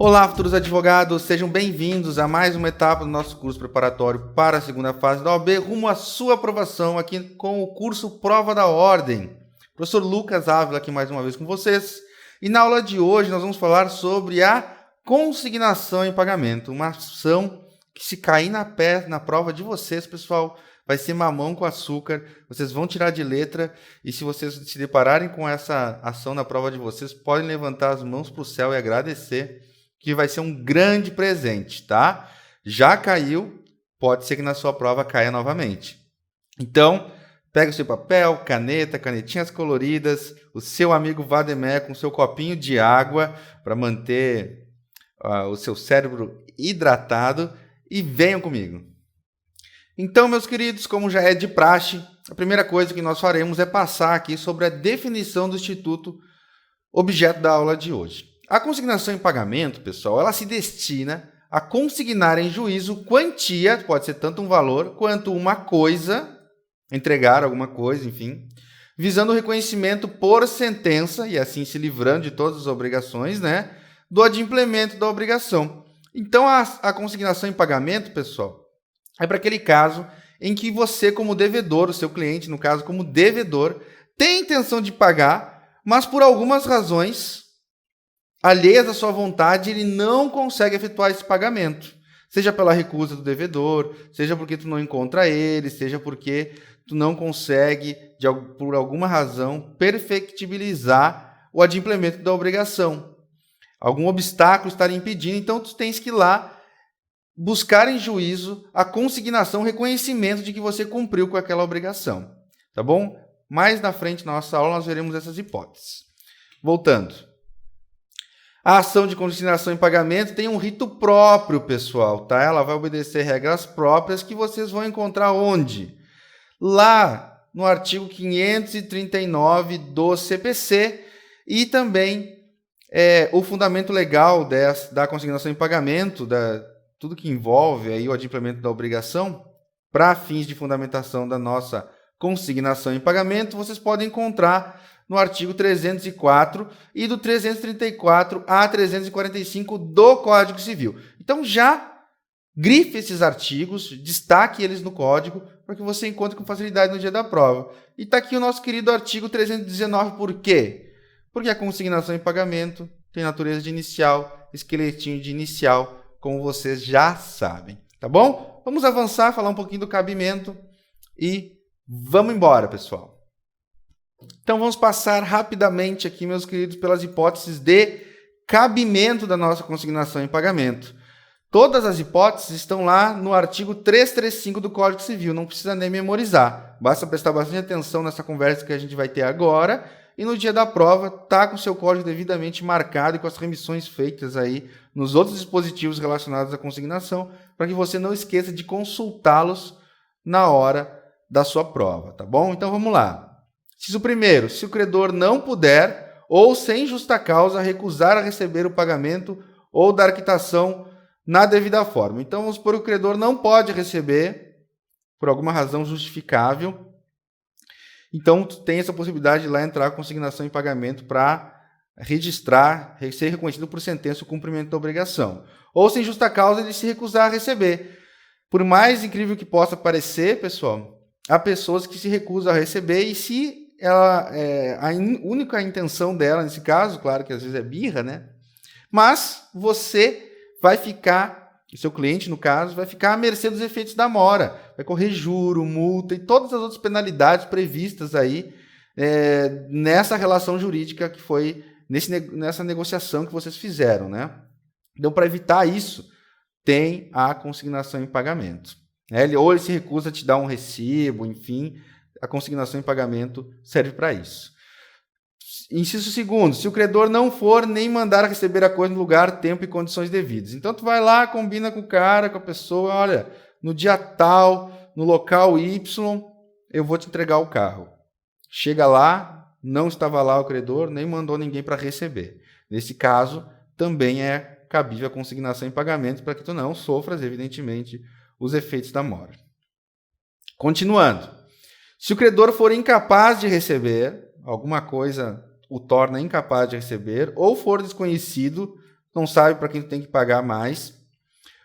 Olá, futuros advogados, sejam bem-vindos a mais uma etapa do nosso curso preparatório para a segunda fase da OAB, rumo à sua aprovação aqui com o curso Prova da Ordem. Professor Lucas Ávila aqui mais uma vez com vocês. E na aula de hoje nós vamos falar sobre a consignação em pagamento, uma ação que se cair na prova de vocês, pessoal, vai ser mamão com açúcar, vocês vão tirar de letra e se vocês se depararem com essa ação na prova de vocês, podem levantar as mãos para o céu e agradecer, que vai ser um grande presente, tá? Já caiu, pode ser que na sua prova caia novamente. Então, pega o seu papel, caneta, canetinhas coloridas, o seu amigo Vademé com seu copinho de água para manter o seu cérebro hidratado e venham comigo. Então, meus queridos, como já é de praxe, a primeira coisa que nós faremos é passar aqui sobre a definição do instituto objeto da aula de hoje. A consignação em pagamento, pessoal, ela se destina a consignar em juízo quantia, pode ser tanto um valor quanto uma coisa, entregar alguma coisa, enfim, visando o reconhecimento por sentença e assim se livrando de todas as obrigações, né, do adimplemento da obrigação. Então, a consignação em pagamento, pessoal, é para aquele caso em que você, como devedor, o seu cliente, no caso, como devedor, tem a intenção de pagar, mas por algumas razões alheias à sua vontade, ele não consegue efetuar esse pagamento. Seja pela recusa do devedor, seja porque tu não encontra ele, seja porque tu não consegue, por alguma razão, perfectibilizar o adimplemento da obrigação. Algum obstáculo está impedindo, então tu tens que ir lá buscar em juízo a consignação, o reconhecimento de que você cumpriu com aquela obrigação. Tá bom? Mais na frente, na nossa aula, nós veremos essas hipóteses. Voltando. A ação de consignação em pagamento tem um rito próprio, pessoal, tá? Ela vai obedecer regras próprias que vocês vão encontrar onde? Lá no artigo 539 do CPC e também o fundamento legal da consignação em pagamento, tudo que envolve aí o adimplemento da obrigação, para fins de fundamentação da nossa consignação em pagamento, vocês podem encontrar no artigo 304 e do 334 a 345 do Código Civil. Então, já grife esses artigos, destaque eles no Código, para que você encontre com facilidade no dia da prova. E está aqui o nosso querido artigo 319, por quê? Porque a consignação em pagamento tem natureza de inicial, esqueletinho de inicial, como vocês já sabem. Tá bom? Vamos avançar, falar um pouquinho do cabimento e vamos embora, pessoal. Então, vamos passar rapidamente aqui, meus queridos, pelas hipóteses de cabimento da nossa consignação em pagamento. Todas as hipóteses estão lá no artigo 335 do Código Civil, não precisa nem memorizar. Basta prestar bastante atenção nessa conversa que a gente vai ter agora e no dia da prova tá com o seu código devidamente marcado e com as remissões feitas aí nos outros dispositivos relacionados à consignação, para que você não esqueça de consultá-los na hora da sua prova, tá bom? Então, vamos lá. Inciso primeiro, se o credor não puder ou sem justa causa recusar a receber o pagamento ou dar quitação na devida forma. Então, vamos supor que o credor não pode receber por alguma razão justificável. Então, tu tem essa possibilidade de lá entrar com consignação em pagamento para registrar, ser reconhecido por sentença o cumprimento da obrigação. Ou sem justa causa ele se recusar a receber. Por mais incrível que possa parecer, pessoal, há pessoas que se recusam a receber e se a única intenção dela, nesse caso, claro que às vezes é birra, né? Mas você vai ficar, o seu cliente, no caso, vai ficar à mercê dos efeitos da mora. Vai correr juro, multa e todas as outras penalidades previstas aí nessa relação jurídica que foi nessa negociação que vocês fizeram, né? Então, para evitar isso, tem a consignação em pagamento. Ou ele se recusa a te dar um recibo, enfim, a consignação em pagamento serve para isso. Inciso segundo, se o credor não for nem mandar receber a coisa no lugar, tempo e condições devidas. Então, tu vai lá, combina com o cara, com a pessoa, olha, no dia tal, no local Y, eu vou te entregar o carro. Chega lá, não estava lá o credor, nem mandou ninguém para receber. Nesse caso, também é cabível a consignação em pagamento para que tu não sofras, evidentemente, os efeitos da mora. Continuando. Se o credor for incapaz de receber, alguma coisa o torna incapaz de receber, ou for desconhecido não sabe para quem tu tem que pagar mais,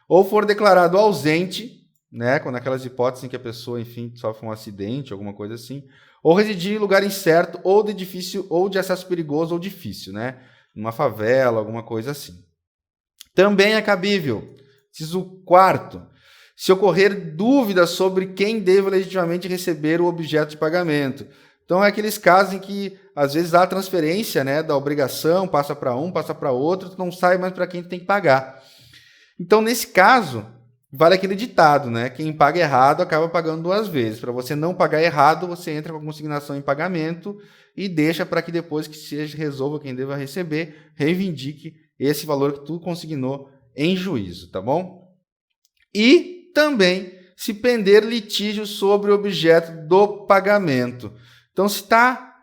ou for declarado ausente, né, quando aquelas hipóteses em que a pessoa, enfim, sofre um acidente, alguma coisa assim, ou residir em lugar incerto, ou de difícil, ou de acesso perigoso ou difícil, né, numa favela, alguma coisa assim. Também é cabível, inciso 4º, se ocorrer dúvidas sobre quem deve legitimamente receber o objeto de pagamento. Então, é aqueles casos em que, às vezes, há transferência, né, da obrigação, passa para um, passa para outro, tu não sabe mais para quem tu tem que pagar. Então, nesse caso, vale aquele ditado, né? Quem paga errado acaba pagando 2 vezes. Para você não pagar errado, você entra com a consignação em pagamento e deixa para que depois que seja resolva quem deva receber, reivindique esse valor que tu consignou em juízo, tá bom? E também se pender litígio sobre o objeto do pagamento. Então, se está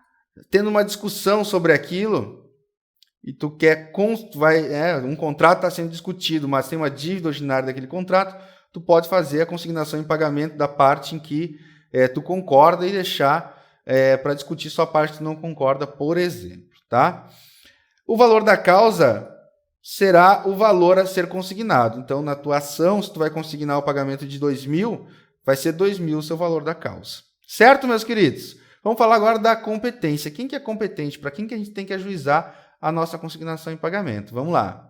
tendo uma discussão sobre aquilo e tu quer um contrato está sendo discutido, mas tem uma dívida ordinária daquele contrato, tu pode fazer a consignação em pagamento da parte em que tu concorda e deixar para discutir só a parte que tu não concorda, por exemplo, tá? O valor da causa será o valor a ser consignado. Então, na tua ação, se tu vai consignar o pagamento de 2.000, vai ser 2.000 o seu valor da causa. Certo, meus queridos? Vamos falar agora da competência. Quem que é competente? Para quem que a gente tem que ajuizar a nossa consignação em pagamento? Vamos lá.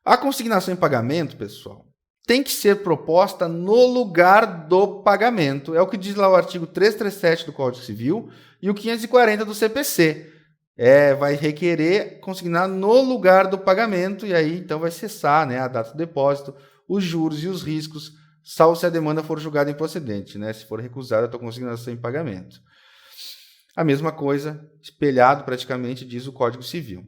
A consignação em pagamento, pessoal, tem que ser proposta no lugar do pagamento. É o que diz lá o artigo 337 do Código Civil e o 540 do CPC. Vai requerer consignar no lugar do pagamento e aí então vai cessar, né, a data do depósito, os juros e os riscos, salvo se a demanda for julgada improcedente, né, se for recusada a tua consignação em pagamento. A mesma coisa, espelhado praticamente, diz o Código Civil.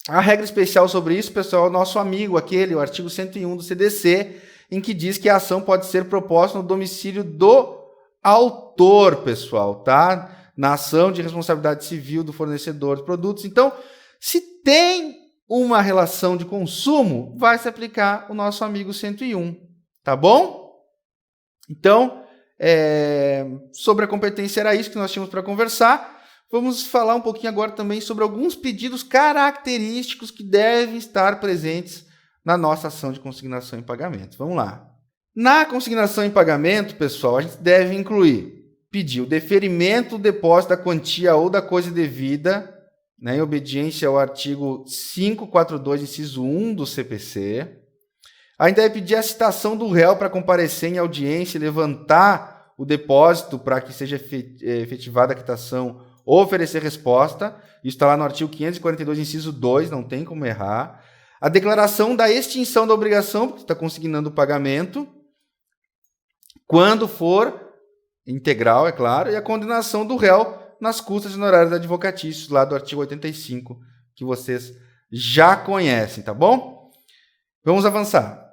A regra especial sobre isso, pessoal, é o nosso amigo, o artigo 101 do CDC, em que diz que a ação pode ser proposta no domicílio do autor, pessoal, tá? Na ação de responsabilidade civil do fornecedor de produtos. Então, se tem uma relação de consumo, vai se aplicar o nosso amigo 101, tá bom? Então, sobre a competência era isso que nós tínhamos para conversar. Vamos falar um pouquinho agora também sobre alguns pedidos característicos que devem estar presentes na nossa ação de consignação em pagamento. Vamos lá. Na consignação em pagamento, pessoal, a gente deve incluir pedir o deferimento do depósito da quantia ou da coisa devida, né, em obediência ao artigo 542, inciso 1 do CPC. Ainda deve pedir a citação do réu para comparecer em audiência e levantar o depósito para que seja efetivada a quitação ou oferecer resposta. Isso está lá no artigo 542, inciso 2, não tem como errar. A declaração da extinção da obrigação, porque está consignando o pagamento, quando for integral, é claro, e a condenação do réu nas custas e honorários advocatícios, lá do artigo 85, que vocês já conhecem, tá bom? Vamos avançar.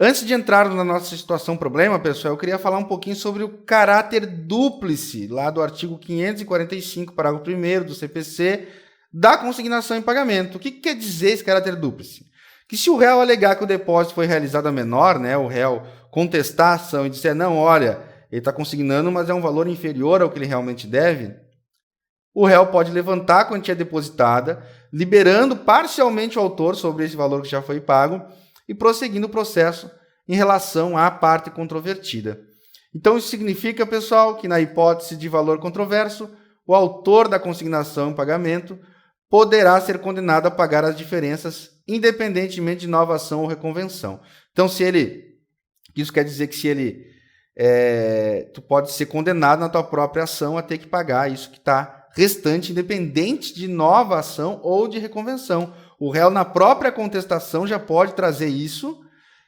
Antes de entrar na nossa situação problema, pessoal, eu queria falar um pouquinho sobre o caráter dúplice, lá do artigo 545, parágrafo 1º do CPC, da consignação em pagamento. O que quer dizer esse caráter dúplice? Que se o réu alegar que o depósito foi realizado a menor, né, o réu contestar a ação e disser, não, olha, ele está consignando, mas é um valor inferior ao que ele realmente deve, o réu pode levantar a quantia depositada, liberando parcialmente o autor sobre esse valor que já foi pago e prosseguindo o processo em relação à parte controvertida. Então, isso significa, pessoal, que na hipótese de valor controverso, o autor da consignação em pagamento poderá ser condenado a pagar as diferenças, independentemente de nova ação ou reconvenção. Então, isso quer dizer que se ele tu pode ser condenado na tua própria ação a ter que pagar isso que está restante, independente de nova ação ou de reconvenção. O réu, na própria contestação, já pode trazer isso,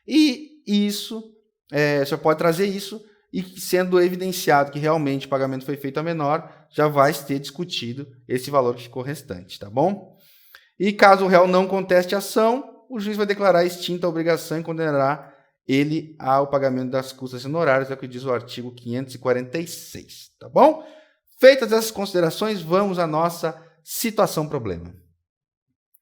e sendo evidenciado que realmente o pagamento foi feito a menor, já vai ter discutido esse valor que ficou restante, tá bom? E caso o réu não conteste a ação, o juiz vai declarar extinta a obrigação e condenará ele ao pagamento das custas e honorários, é o que diz o artigo 546, tá bom? Feitas essas considerações, vamos à nossa situação problema.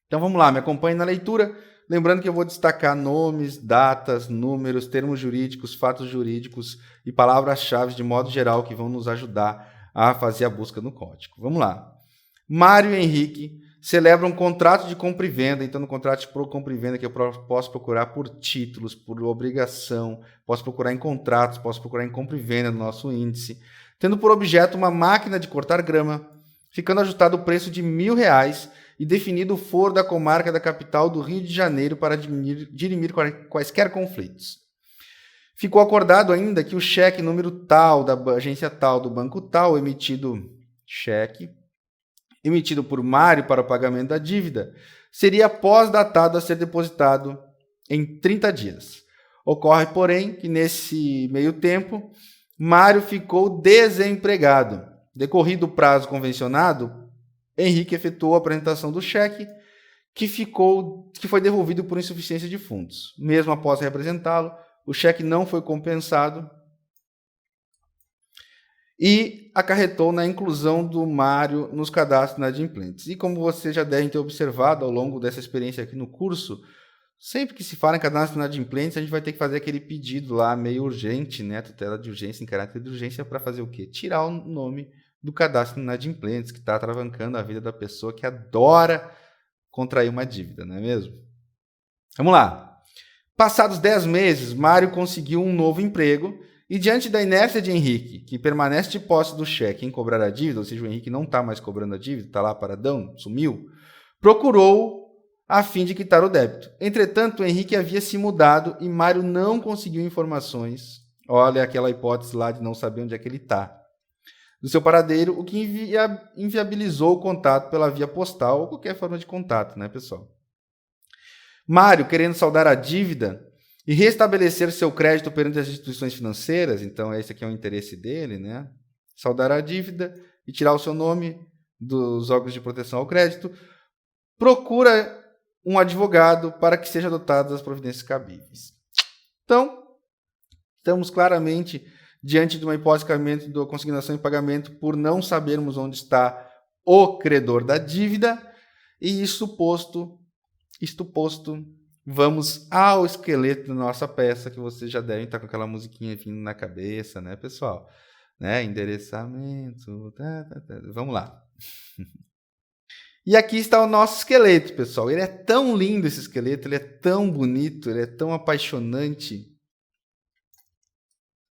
Então vamos lá, me acompanhe na leitura, lembrando que eu vou destacar nomes, datas, números, termos jurídicos, fatos jurídicos e palavras-chave de modo geral que vão nos ajudar a fazer a busca no código. Vamos lá. Mário Henrique celebra um contrato de compra e venda. Então, no contrato de compra e venda, que eu posso procurar por títulos, por obrigação, posso procurar em contratos, posso procurar em compra e venda no nosso índice, tendo por objeto uma máquina de cortar grama, ficando ajustado o preço de R$1.000 e definido o foro da comarca da capital do Rio de Janeiro para dirimir quaisquer conflitos. Ficou acordado ainda que o cheque número tal, da agência tal, do banco tal, emitido por Mário para o pagamento da dívida, seria pós-datado a ser depositado em 30 dias. Ocorre, porém, que nesse meio tempo, Mário ficou desempregado. Decorrido o prazo convencionado, Henrique efetuou a apresentação do cheque, que foi devolvido por insuficiência de fundos. Mesmo após representá-lo, o cheque não foi compensado e acarretou na inclusão do Mário nos cadastros inadimplentes. E como vocês já devem ter observado ao longo dessa experiência aqui no curso, sempre que se fala em cadastro inadimplentes, a gente vai ter que fazer aquele pedido lá meio urgente, né? Tutela de urgência, em caráter de urgência, para fazer o quê? Tirar o nome do cadastro inadimplentes, que está atravancando a vida da pessoa que adora contrair uma dívida, não é mesmo? Vamos lá. Passados 10 meses, Mário conseguiu um novo emprego e, diante da inércia de Henrique, que permanece de posse do cheque em cobrar a dívida, ou seja, o Henrique não está mais cobrando a dívida, está lá paradão, sumiu, procurou a fim de quitar o débito. Entretanto, o Henrique havia se mudado e Mário não conseguiu informações. Olha aquela hipótese lá de não saber onde é que ele está. Do seu paradeiro, o que inviabilizou o contato pela via postal ou qualquer forma de contato, né, pessoal? Mário, querendo saldar a dívida e restabelecer seu crédito perante as instituições financeiras, então esse aqui é o interesse dele, né? Saldar a dívida e tirar o seu nome dos órgãos de proteção ao crédito, procura um advogado para que sejam adotadas as providências cabíveis. Então, estamos claramente diante de uma hipótese de consignação em pagamento por não sabermos onde está o credor da dívida, e isto posto, vamos ao esqueleto da nossa peça, que vocês já devem estar com aquela musiquinha vindo na cabeça, né, pessoal? Né? Endereçamento, vamos lá. E aqui está o nosso esqueleto, pessoal. Ele é tão lindo, esse esqueleto, ele é tão bonito, ele é tão apaixonante.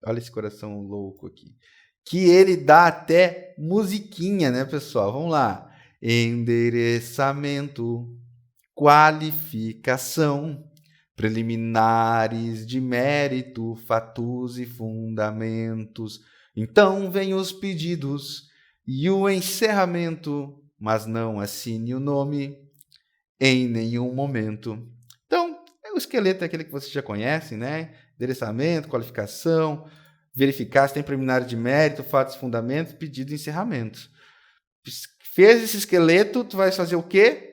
Olha esse coração louco aqui. Que ele dá até musiquinha, né, pessoal? Vamos lá. Endereçamento, qualificação, preliminares de mérito, fatos e fundamentos. Então vem os pedidos e o encerramento, mas não assine o nome em nenhum momento. Então, o esqueleto é aquele que vocês já conhecem, né? Endereçamento, qualificação, verificar se tem preliminar de mérito, fatos e fundamentos, pedido e encerramento. Fez esse esqueleto, tu vai fazer o quê?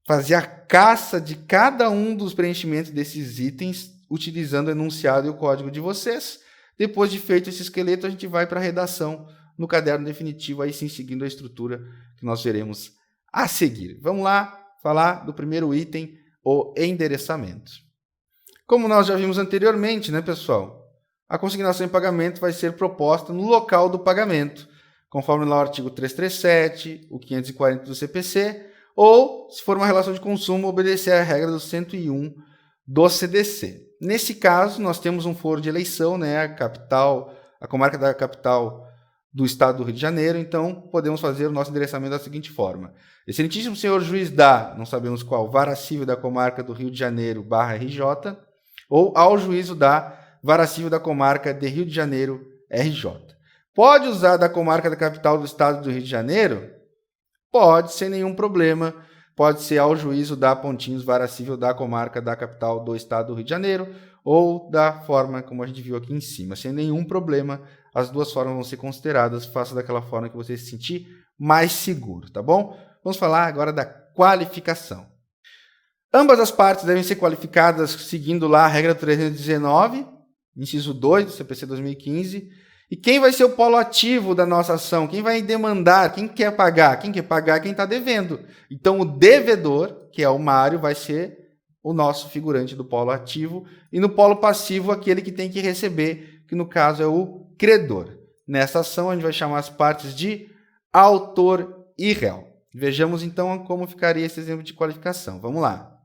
Fazer a caça de cada um dos preenchimentos desses itens, utilizando o enunciado e o código de vocês. Depois de feito esse esqueleto, a gente vai para a redação no caderno definitivo, aí sim seguindo a estrutura que nós veremos a seguir. Vamos lá falar do primeiro item, o endereçamento. Como nós já vimos anteriormente, né, pessoal? A consignação em pagamento vai ser proposta no local do pagamento, conforme lá o artigo 337, o 540 do CPC, ou, se for uma relação de consumo, obedecer à regra do 101 do CDC. Nesse caso, nós temos um foro de eleição, né, a comarca da capital do estado do Rio de Janeiro, então podemos fazer o nosso endereçamento da seguinte forma. Excelentíssimo senhor juiz da, não sabemos qual, Vara Civil da Comarca do Rio de Janeiro, /RJ, ou ao juízo da Vara Civil da Comarca de Rio de Janeiro, RJ. Pode usar da comarca da capital do estado do Rio de Janeiro? Pode, sem nenhum problema. Pode ser ao juízo da Pontinhos, Vara Civil da Comarca da capital do estado do Rio de Janeiro, ou da forma como a gente viu aqui em cima, sem nenhum problema. As duas formas vão ser consideradas, faça daquela forma que você se sentir mais seguro, tá bom? Vamos falar agora da qualificação. Ambas as partes devem ser qualificadas seguindo lá a regra 319, inciso 2 do CPC 2015. E quem vai ser o polo ativo da nossa ação? Quem vai demandar? Quem quer pagar? Quem quer pagar é quem está devendo. Então, o devedor, que é o Mário, vai ser o nosso figurante do polo ativo. E no polo passivo, aquele que tem que receber, que no caso é o credor. Nessa ação, a gente vai chamar as partes de autor e réu. Vejamos então como ficaria esse exemplo de qualificação. Vamos lá.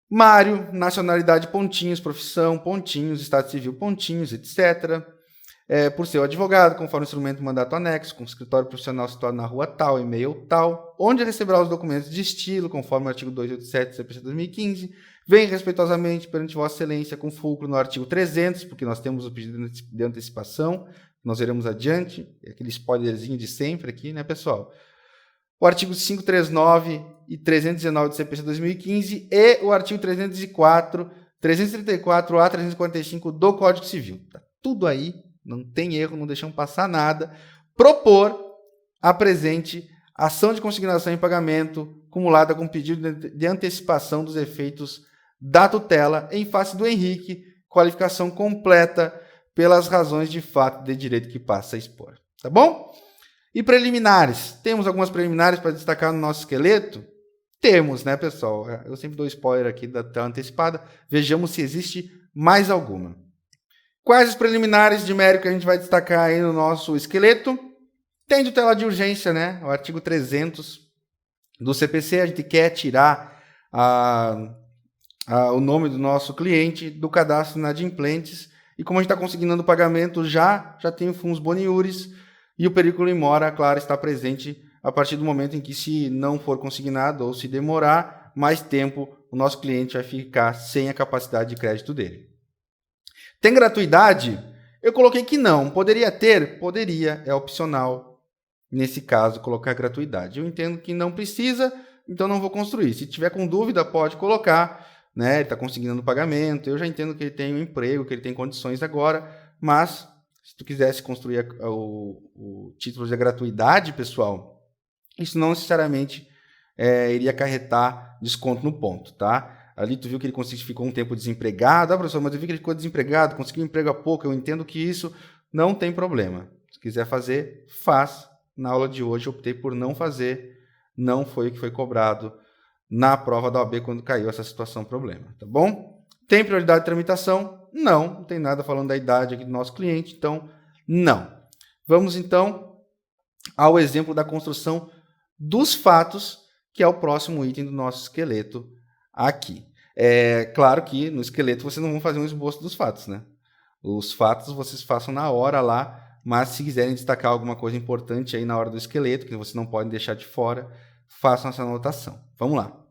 Mário, nacionalidade, pontinhos, profissão, pontinhos, estado civil, pontinhos, etc. Por ser o advogado, conforme o instrumento do mandato anexo, com escritório profissional situado na rua tal, e-mail tal, onde receberá os documentos de estilo, conforme o artigo 287 do CPC 2015, vem respeitosamente perante Vossa Excelência com fulcro no artigo 300, porque nós temos o pedido de antecipação, nós veremos adiante, aquele spoilerzinho de sempre aqui, né, pessoal? O artigo 539 e 319 do CPC 2015 e o artigo 304, 334A, 345 do Código Civil. Tá tudo aí, não tem erro, não deixamos passar nada. Propor a presente ação de consignação em pagamento acumulada com pedido de antecipação dos efeitos da tutela em face do Henrique, qualificação completa pelas razões de fato de direito que passa a expor. Tá bom? E preliminares? Temos algumas preliminares para destacar no nosso esqueleto? Temos, né, pessoal? Eu sempre dou spoiler aqui da tela antecipada. Vejamos se existe mais alguma. Quais os preliminares de mérito que a gente vai destacar aí no nosso esqueleto? Tem tutela de urgência, né? O artigo 300 do CPC, a gente quer tirar o nome do nosso cliente do cadastro inadimplentes. E como a gente está consignando o pagamento, já tem o FUNS Boniuris e o periculum in mora, claro, está presente a partir do momento em que, se não for consignado ou se demorar mais tempo, o nosso cliente vai ficar sem a capacidade de crédito dele. Tem gratuidade? Eu coloquei que não. Poderia ter? Poderia. É opcional, nesse caso, colocar gratuidade. Eu entendo que não precisa, então não vou construir. Se tiver com dúvida, pode colocar, né? Ele está consignando o pagamento. Eu já entendo que ele tem um emprego, que ele tem condições agora, mas se tu quisesse construir o título de gratuidade, pessoal, isso não necessariamente iria acarretar desconto no ponto, tá? Ali tu viu que ele ficou um tempo desempregado. Professor, mas eu vi que ele ficou desempregado, conseguiu um emprego há pouco. Eu entendo que isso não tem problema. Se quiser fazer, faz. Na aula de hoje eu optei por não fazer. Não foi o que foi cobrado na prova da OAB quando caiu essa situação problema, tá bom? Tem prioridade de tramitação? Não tem nada falando da idade aqui do nosso cliente, então não. Vamos então ao exemplo da construção dos fatos, que é o próximo item do nosso esqueleto aqui. É claro que no esqueleto vocês não vão fazer um esboço dos fatos, né? Os fatos vocês façam na hora lá, mas se quiserem destacar alguma coisa importante aí na hora do esqueleto, que vocês não podem deixar de fora, façam essa anotação. Vamos lá.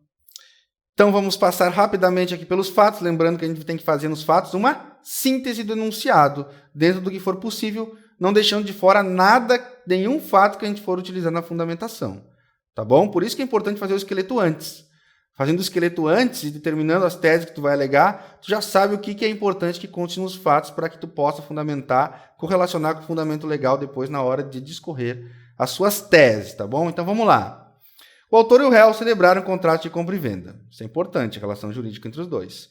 Então vamos passar rapidamente aqui pelos fatos, lembrando que a gente tem que fazer nos fatos uma síntese do enunciado, dentro do que for possível, não deixando de fora nada, nenhum fato que a gente for utilizar na fundamentação. Tá bom? Por isso que é importante fazer o esqueleto antes. Fazendo o esqueleto antes e determinando as teses que tu vai alegar, tu já sabe o que é importante que conste nos fatos para que tu possa fundamentar, correlacionar com o fundamento legal depois na hora de discorrer as suas teses, tá bom? Então vamos lá. O autor e o réu celebraram um contrato de compra e venda. Isso é importante, a relação jurídica entre os dois.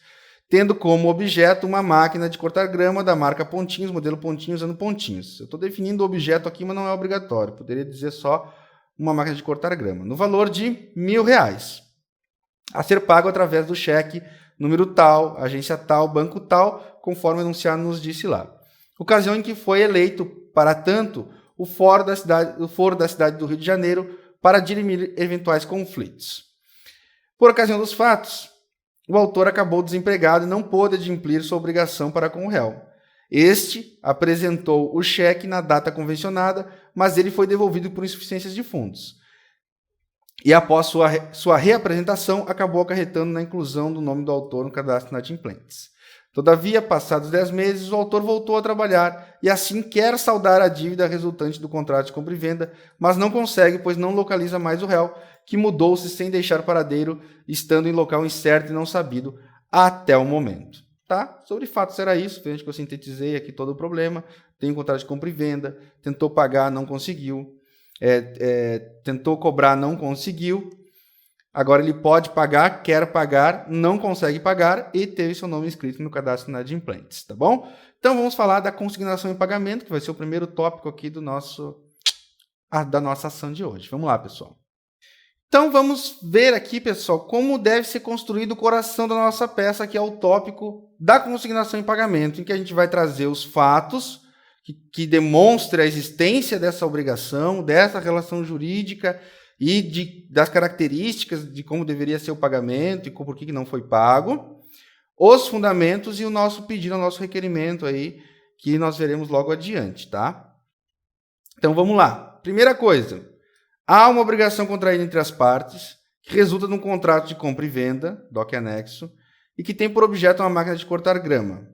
Tendo como objeto uma máquina de cortar grama da marca Pontinhos, modelo Pontinhos, ano Pontinhos. Eu estou definindo o objeto aqui, mas não é obrigatório. Poderia dizer só uma máquina de cortar grama. No valor de R$1.000. A ser pago através do cheque, número tal, agência tal, banco tal, conforme o enunciado nos disse lá. Ocasião em que foi eleito, para tanto, o foro da cidade do Rio de Janeiro para dirimir eventuais conflitos. Por ocasião dos fatos, o autor acabou desempregado e não pôde adimplir sua obrigação para com o réu. Este apresentou o cheque na data convencionada, mas ele foi devolvido por insuficiências de fundos. E após sua reapresentação, acabou acarretando na inclusão do nome do autor no cadastro inadimplentes. Todavia, passados 10 meses, o autor voltou a trabalhar e assim quer saldar a dívida resultante do contrato de compra e venda, mas não consegue, pois não localiza mais o réu, que mudou-se sem deixar paradeiro, estando em local incerto e não sabido até o momento. Tá? Sobre fatos era isso, veja que eu sintetizei aqui todo o problema. Tem um contrato de compra e venda, tentou pagar, não conseguiu, tentou cobrar, não conseguiu. Agora ele pode pagar, quer pagar, não consegue pagar e teve seu nome inscrito no cadastro inadimplentes, tá bom? Então vamos falar da consignação em pagamento, que vai ser o primeiro tópico aqui da nossa ação de hoje. Vamos lá, pessoal. Então vamos ver aqui, pessoal, como deve ser construído o coração da nossa peça, que é o tópico da consignação em pagamento, em que a gente vai trazer os fatos que demonstre a existência dessa obrigação, dessa relação jurídica e das características de como deveria ser o pagamento e por que não foi pago, os fundamentos e o nosso pedido, o nosso requerimento aí, que nós veremos logo adiante, tá? Então, vamos lá. Primeira coisa, há uma obrigação contraída entre as partes, que resulta de um contrato de compra e venda, DOC anexo, e que tem por objeto uma máquina de cortar grama.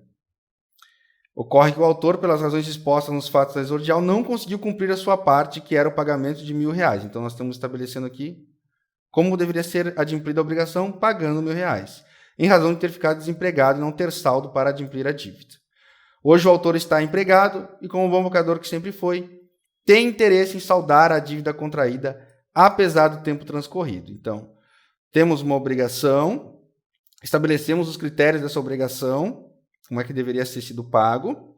Ocorre que o autor, pelas razões expostas nos fatos da exordial, não conseguiu cumprir a sua parte, que era o pagamento de R$1.000. Então, nós estamos estabelecendo aqui como deveria ser adimplida a obrigação, pagando R$1.000, em razão de ter ficado desempregado e não ter saldo para adimplir a dívida. Hoje o autor está empregado e, como bom vocador que sempre foi, tem interesse em saldar a dívida contraída, apesar do tempo transcorrido. Então, temos uma obrigação, estabelecemos os critérios dessa obrigação, como é que deveria ter sido pago,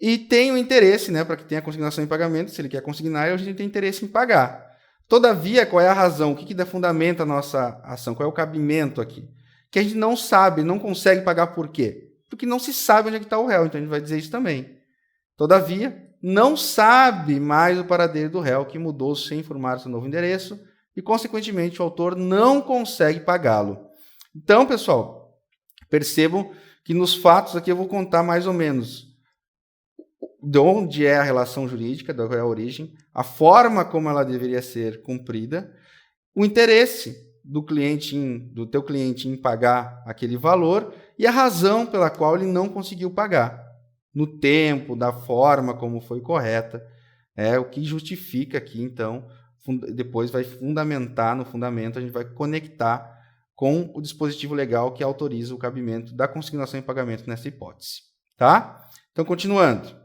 e tem o interesse, né, para que tenha consignação em pagamento, se ele quer consignar, a gente tem interesse em pagar. Todavia, qual é a razão? O que dá fundamento à nossa ação? Qual é o cabimento aqui? Que a gente não sabe, não consegue pagar por quê? Porque não se sabe onde é que está o réu, então a gente vai dizer isso também. Todavia, não sabe mais o paradeiro do réu, que mudou sem informar seu novo endereço, e, consequentemente, o autor não consegue pagá-lo. Então, pessoal, percebam que nos fatos aqui eu vou contar mais ou menos de onde é a relação jurídica, da qual é a origem, a forma como ela deveria ser cumprida, o interesse do teu cliente em pagar aquele valor e a razão pela qual ele não conseguiu pagar, no tempo, da forma como foi correta, é o que justifica aqui, então, depois vai fundamentar, no fundamento a gente vai conectar com o dispositivo legal que autoriza o cabimento da consignação em pagamento nessa hipótese. Tá? Então, continuando.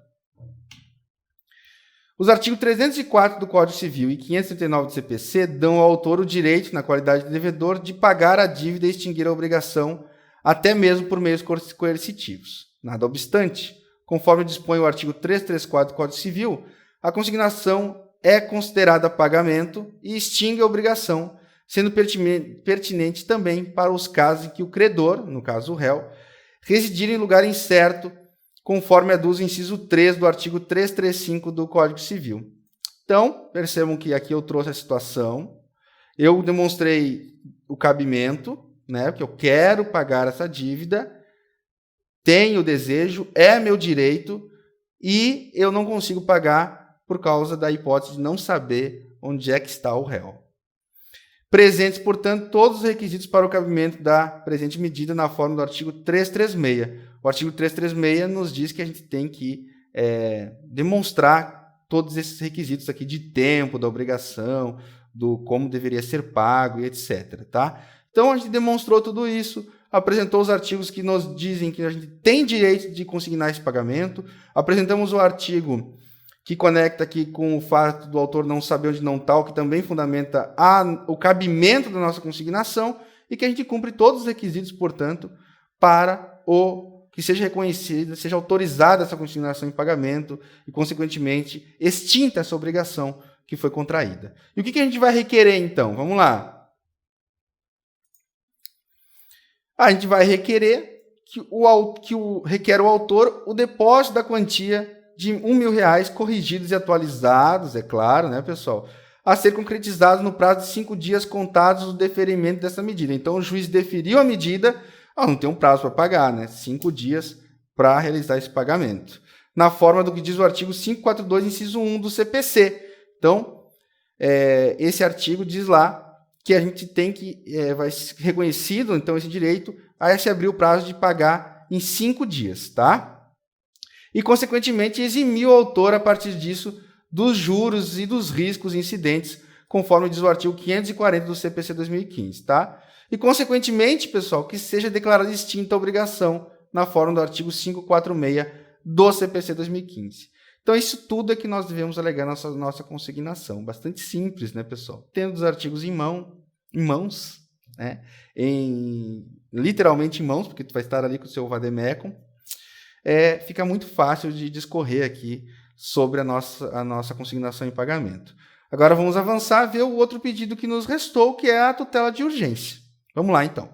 Os artigos 304 do Código Civil e 539 do CPC dão ao autor o direito, na qualidade de devedor, de pagar a dívida e extinguir a obrigação, até mesmo por meios coercitivos. Nada obstante, conforme dispõe o artigo 334 do Código Civil, a consignação é considerada pagamento e extingue a obrigação, sendo pertinente também para os casos em que o credor, no caso o réu, residir em lugar incerto, conforme aduz o inciso 3 do artigo 335 do Código Civil. Então, percebam que aqui eu trouxe a situação, eu demonstrei o cabimento, né, que eu quero pagar essa dívida, tenho o desejo, é meu direito, e eu não consigo pagar por causa da hipótese de não saber onde é que está o réu. Presentes, portanto, todos os requisitos para o cabimento da presente medida na forma do artigo 336. O artigo 336 nos diz que a gente tem que demonstrar todos esses requisitos aqui de tempo, da obrigação, do como deveria ser pago e etc. Tá? Então, a gente demonstrou tudo isso, apresentou os artigos que nos dizem que a gente tem direito de consignar esse pagamento, apresentamos o artigo que conecta aqui com o fato do autor não saber onde não está, o que também fundamenta o cabimento da nossa consignação, e que a gente cumpre todos os requisitos, portanto, para que seja reconhecida, seja autorizada essa consignação em pagamento e, consequentemente, extinta essa obrigação que foi contraída. E o que a gente vai requerer, então? Vamos lá. A gente vai requerer requer o autor o depósito da quantia de R$1.000 corrigidos e atualizados, é claro, né, pessoal, a ser concretizados no prazo de 5 dias contados do deferimento dessa medida. Então, o juiz deferiu a medida, não tem um prazo para pagar, né? 5 dias para realizar esse pagamento. Na forma do que diz o artigo 542, inciso 1 do CPC. Então, esse artigo diz lá que a gente tem que, vai ser reconhecido, então, esse direito a se abrir o prazo de pagar em 5 dias, tá? E, consequentemente, eximir o autor, a partir disso, dos juros e dos riscos incidentes, conforme diz o artigo 540 do CPC 2015. Tá? E, consequentemente, pessoal, que seja declarada extinta a obrigação na forma do artigo 546 do CPC 2015. Então, isso tudo é que nós devemos alegar na nossa consignação. Bastante simples, né, pessoal? Tendo os artigos em mãos, né? Literalmente em mãos, porque tu vai estar ali com o seu vademecum, fica muito fácil de discorrer aqui sobre a nossa consignação em pagamento. Agora vamos avançar e ver o outro pedido que nos restou, que é a tutela de urgência. Vamos lá, então.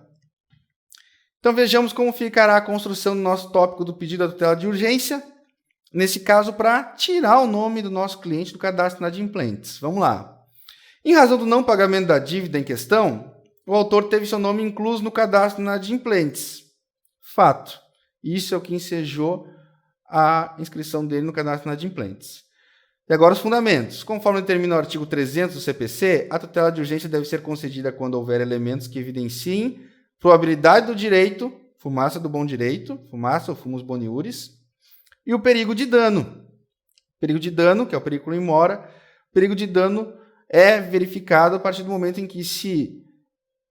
Então vejamos como ficará a construção do nosso tópico do pedido da tutela de urgência. nesse caso, para tirar o nome do nosso cliente do cadastro inadimplentes. Vamos lá. Em razão do não pagamento da dívida em questão, o autor teve seu nome incluso no cadastro inadimplentes. Fato. Isso é o que ensejou a inscrição dele no cadastro inadimplentes. E agora os fundamentos. Conforme determina o artigo 300 do CPC, a tutela de urgência deve ser concedida quando houver elementos que evidenciem probabilidade do direito, fumaça do bom direito, fumaça ou fumus boniuris, e o perigo de dano. Perigo de dano, que é o perigo in mora, perigo de dano é verificado a partir do momento em que, se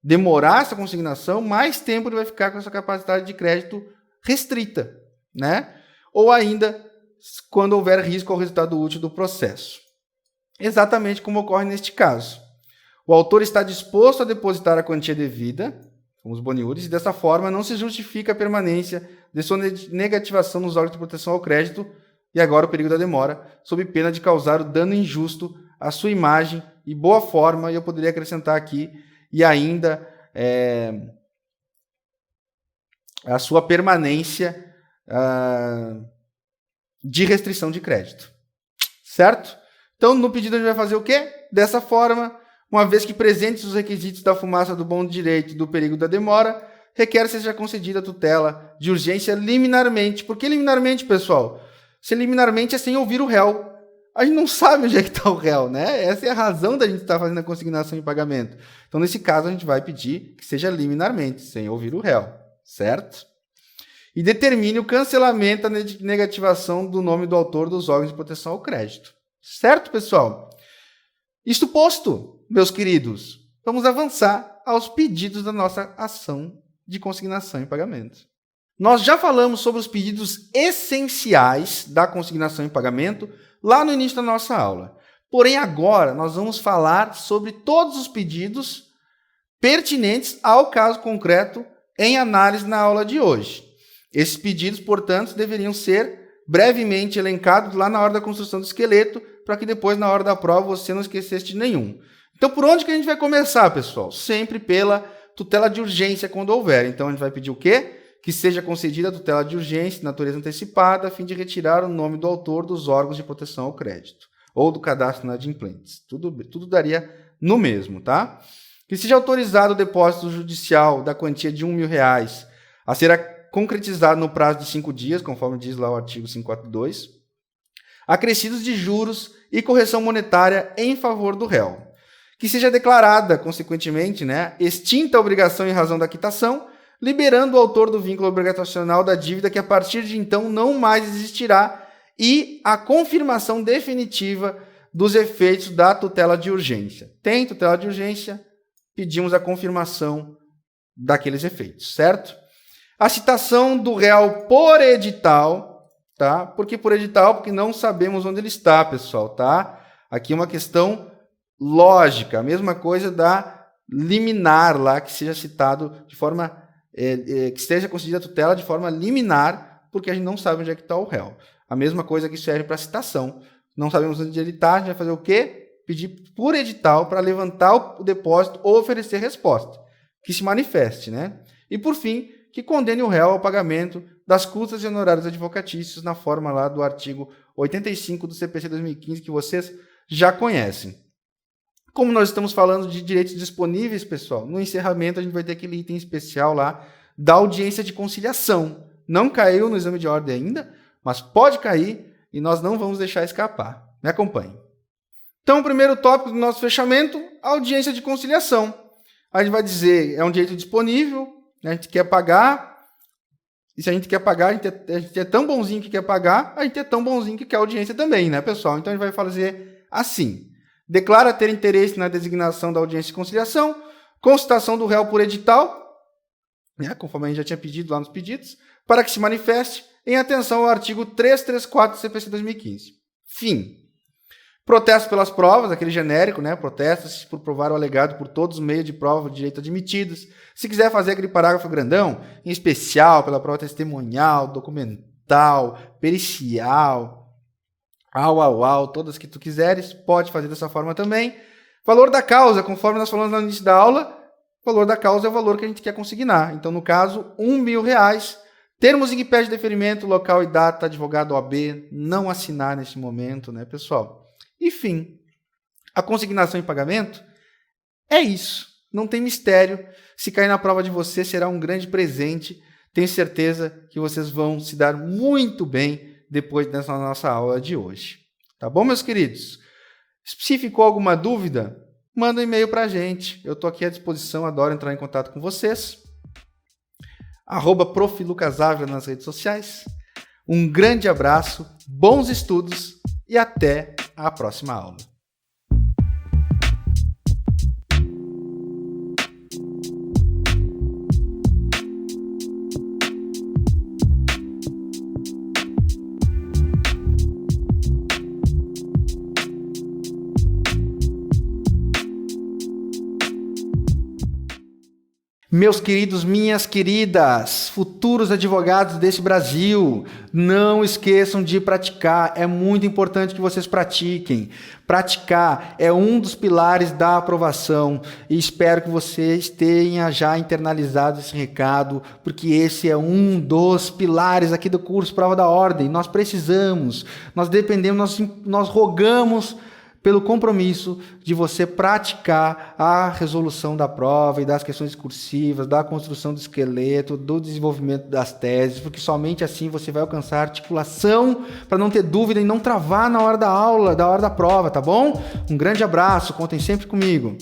demorar essa consignação, mais tempo ele vai ficar com essa capacidade de crédito restrita, né? Ou ainda, quando houver risco ao resultado útil do processo. Exatamente como ocorre neste caso. O autor está disposto a depositar a quantia devida, como os boniuris, e dessa forma não se justifica a permanência de sua negativação nos órgãos de proteção ao crédito, e agora o perigo da demora, sob pena de causar o dano injusto à sua imagem e boa forma, e eu poderia acrescentar aqui, e ainda a sua permanência de restrição de crédito. Certo? Então, no pedido a gente vai fazer o quê? Dessa forma, uma vez que presentes os requisitos da fumaça do bom direito e do perigo da demora, requer seja concedida a tutela de urgência liminarmente. Por que liminarmente, pessoal? Se liminarmente é sem ouvir o réu. A gente não sabe onde é que está o réu, né? Essa é a razão da gente estar fazendo a consignação de pagamento. Então, nesse caso, a gente vai pedir que seja liminarmente, sem ouvir o réu, certo? E determine o cancelamento, a negativação do nome do autor dos órgãos de proteção ao crédito. Certo, pessoal? Isto posto, meus queridos, vamos avançar aos pedidos da nossa ação de consignação em pagamento. Nós já falamos sobre os pedidos essenciais da consignação em pagamento lá no início da nossa aula. Porém, agora nós vamos falar sobre todos os pedidos pertinentes ao caso concreto em análise na aula de hoje. Esses pedidos, portanto, deveriam ser brevemente elencados lá na hora da construção do esqueleto, para que depois, na hora da prova, você não esquecesse de nenhum. Então, por onde que a gente vai começar, pessoal? Sempre pela tutela de urgência, quando houver. Então, a gente vai pedir o quê? Que seja concedida a tutela de urgência de natureza antecipada, a fim de retirar o nome do autor dos órgãos de proteção ao crédito, ou do cadastro inadimplentes. Tudo daria no mesmo, tá? Que seja autorizado o depósito judicial da quantia de R$1.000 a ser concretizado no prazo de 5 dias, conforme diz lá o artigo 542, acrescidos de juros e correção monetária em favor do réu. Que seja declarada, consequentemente, extinta a obrigação em razão da quitação, liberando o autor do vínculo obrigacional da dívida, que a partir de então não mais existirá, e a confirmação definitiva dos efeitos da tutela de urgência. Tem tutela de urgência, pedimos a confirmação daqueles efeitos, certo? A citação do réu por edital, tá? Por que por edital? Porque não sabemos onde ele está, pessoal, tá? Aqui é uma questão lógica, a mesma coisa da liminar lá, que seja citado de forma, que seja concedida a tutela de forma liminar, porque a gente não sabe onde é que está o réu. A mesma coisa que serve para a citação. Não sabemos onde ele está, a gente vai fazer o quê? Pedir por edital para levantar o depósito ou oferecer resposta, que se manifeste, né? E, por fim, que condene o réu ao pagamento das custas e honorários advocatícios na forma lá do artigo 85 do CPC 2015, que vocês já conhecem. Como nós estamos falando de direitos disponíveis, pessoal, no encerramento a gente vai ter aquele item especial lá da audiência de conciliação. Não caiu no exame de ordem ainda, mas pode cair e nós não vamos deixar escapar. Me acompanhe. Então, o primeiro tópico do nosso fechamento, audiência de conciliação. A gente vai dizer, é um direito disponível, a gente quer pagar, e se a gente quer pagar, a gente é tão bonzinho que quer pagar, a gente é tão bonzinho que quer audiência também, né, pessoal? Então, a gente vai fazer assim. Declara ter interesse na designação da audiência de conciliação, consultação do réu por edital, conforme a gente já tinha pedido lá nos pedidos, para que se manifeste em atenção ao artigo 334 do CPC 2015. Fim. Protesto pelas provas, aquele genérico, protesta-se por provar o alegado por todos os meios de prova de direito admitidos. Se quiser fazer aquele parágrafo grandão, em especial pela prova testemunhal, documental, pericial, todas que tu quiseres, pode fazer dessa forma também. Valor da causa, conforme nós falamos no início da aula, o valor da causa é o valor que a gente quer consignar. Então, no caso, R$1.000, Termos em que pede deferimento, local e data, advogado OAB, não assinar neste momento, né, pessoal? Enfim, a consignação em pagamento é isso. Não tem mistério. Se cair na prova de você, será um grande presente. Tenho certeza que vocês vão se dar muito bem depois dessa nossa aula de hoje. Tá bom, meus queridos? Se ficou alguma dúvida, manda um e-mail para a gente. Eu estou aqui à disposição, adoro entrar em contato com vocês. @Prof. Lucas Ávila nas redes sociais. Um grande abraço, bons estudos e até a próxima aula. Meus queridos, minhas queridas, futuros advogados desse Brasil, não esqueçam de praticar, é muito importante que vocês pratiquem. Praticar é um dos pilares da aprovação e espero que vocês tenham já internalizado esse recado, porque esse é um dos pilares aqui do curso Prova da Ordem. Nós precisamos, nós dependemos, nós rogamos pelo compromisso de você praticar a resolução da prova e das questões discursivas, da construção do esqueleto, do desenvolvimento das teses, porque somente assim você vai alcançar articulação para não ter dúvida e não travar na hora da aula, da hora da prova, tá bom? Um grande abraço, contem sempre comigo.